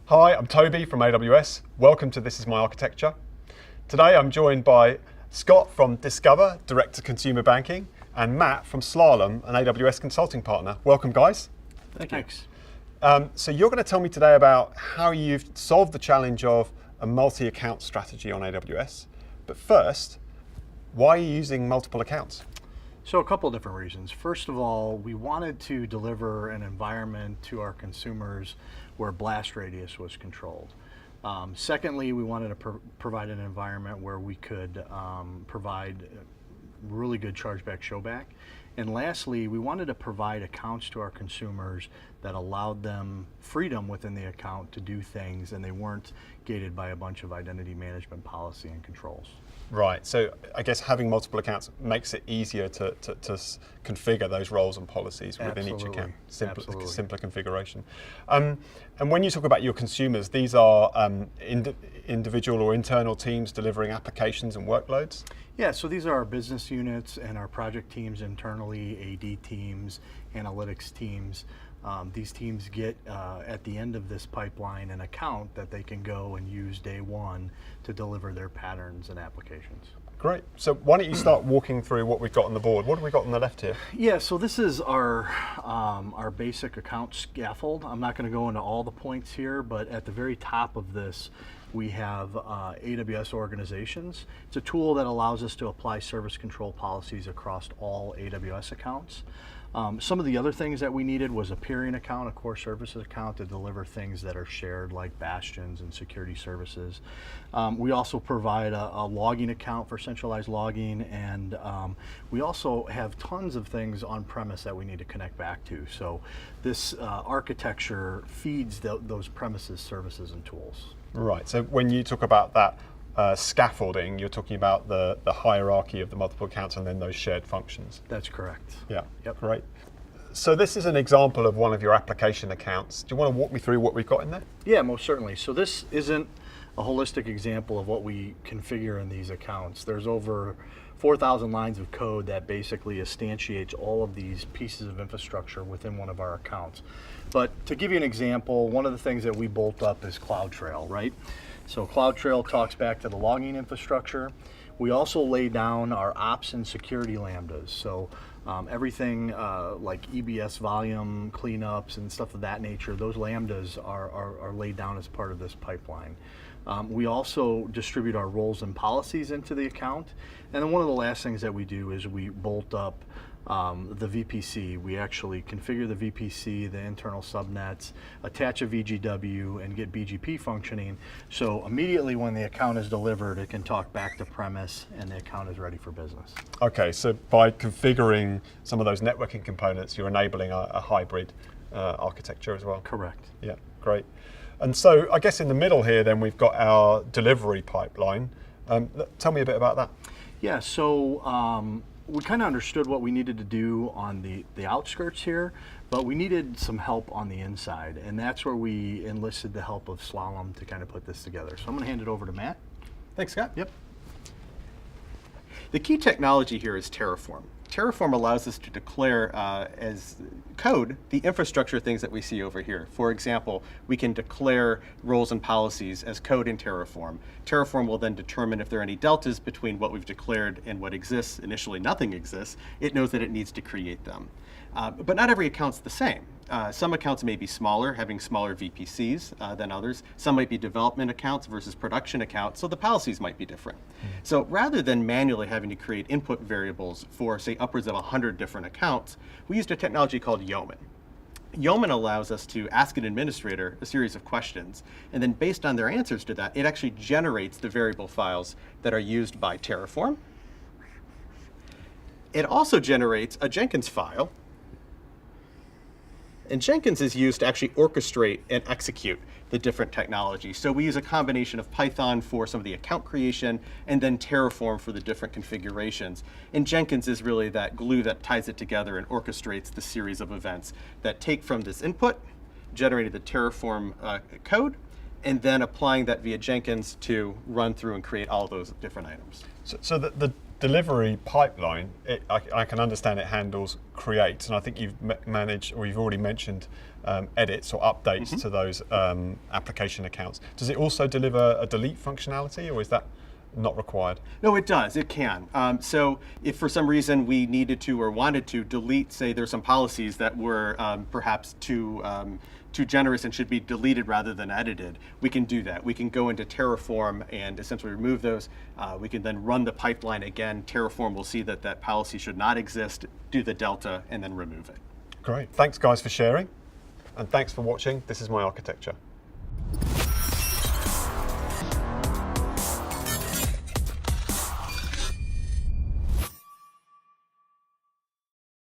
Hi, I'm Toby from AWS. Welcome to This Is My Architecture. Today I'm joined by Scott from Discover, Director Consumer Banking, and Matt from Slalom, an AWS consulting partner. Welcome, guys. Thanks. So you're going to tell me today about how you've solved the challenge of a multi-account strategy on AWS. But first, why are you using multiple accounts? So a couple of different reasons. First of all, we wanted to deliver an environment to our consumers where blast radius was controlled. Secondly, we wanted to provide an environment where we could provide really good chargeback showback. And lastly, we wanted to provide accounts to our consumers that allowed them freedom within the account to do things, and they weren't gated by a bunch of identity management policy and controls. Right, so I guess having multiple accounts makes it easier to configure those roles and policies within each account. Simpler configuration. And when you talk about your consumers, these are individual or internal teams delivering applications and workloads? Yeah, so these are our business units and our project teams internally, AD teams, analytics teams. These teams get, at the end of this pipeline, an account that they can go and use day one to deliver their patterns and applications. Great. So why don't you start walking through what we've got on the board? What have we got on the left here? Yeah, so this is our basic account scaffold. I'm not going to go into all the points here, but at the very top of this, we have AWS organizations. It's a tool that allows us to apply service control policies across all AWS accounts. Some of the other things that we needed was a peering account, a core services account to deliver things that are shared like bastions and security services. We also provide a logging account for centralized logging, and we also have tons of things on premise that we need to connect back to. So this architecture feeds those premises services and tools. Right, so when you talk about that scaffolding, you're talking about the hierarchy of the multiple accounts and then those shared functions. That's correct. Yeah, Yep. Great. So this is an example of one of your application accounts. Do you want to walk me through what we've got in there? Yeah, most certainly. So this isn't a holistic example of what we configure in these accounts. There's over 4,000 lines of code that basically instantiates all of these pieces of infrastructure within one of our accounts. But to give you an example, one of the things that we bolt up is CloudTrail, right? So CloudTrail talks back to the logging infrastructure. We also lay down our ops and security lambdas. So everything like EBS volume cleanups and stuff of that nature, those lambdas are laid down as part of this pipeline. We also distribute our roles and policies into the account. And then one of the last things that we do is we bolt up the VPC. We actually configure the VPC, the internal subnets, attach a VGW, and get BGP functioning. So immediately when the account is delivered, it can talk back to premise, and the account is ready for business. Okay, so by configuring some of those networking components, you're enabling a hybrid architecture as well? Correct. Yeah, great. And so I guess in the middle here, then we've got our delivery pipeline. Tell me a bit about that. Yeah, so we kind of understood what we needed to do on the outskirts here, but we needed some help on the inside, and that's where we enlisted the help of Slalom to kind of put this together. So I'm going to hand it over to Matt. Thanks, Scott. Yep. The key technology here is Terraform. Terraform allows us to declare as code the infrastructure things that we see over here. For example, we can declare roles and policies as code in Terraform. Terraform will then determine if there are any deltas between what we've declared and what exists. Initially, nothing exists. It knows that it needs to create them. But not every account's the same. Some accounts may be smaller, having smaller VPCs than others. Some might be development accounts versus production accounts, so the policies might be different. So rather than manually having to create input variables for, say, upwards of 100 different accounts, we used a technology called Yeoman. Yeoman allows us to ask an administrator a series of questions, and then based on their answers to that, it actually generates the variable files that are used by Terraform. It also generates a Jenkins file. And Jenkins is used to actually orchestrate and execute the different technologies. So we use a combination of Python for some of the account creation and then Terraform for the different configurations. And Jenkins is really that glue that ties it together and orchestrates the series of events that take from this input, generated the Terraform code, and then applying that via Jenkins to run through and create all those different items. So the delivery pipeline, I can understand it handles creates, and I think you've managed, or you've already mentioned edits or updates to those application accounts. Does it also deliver a delete functionality, or is that not required? No, it does. It can. So if for some reason we needed to or wanted to delete, say there's some policies that were perhaps too generous and should be deleted rather than edited, we can do that. We can go into Terraform and essentially remove those. We can then run the pipeline again. Terraform will see that that policy should not exist, do the delta, and then remove it. Great. Thanks guys for sharing, and thanks for watching. This is My Architecture.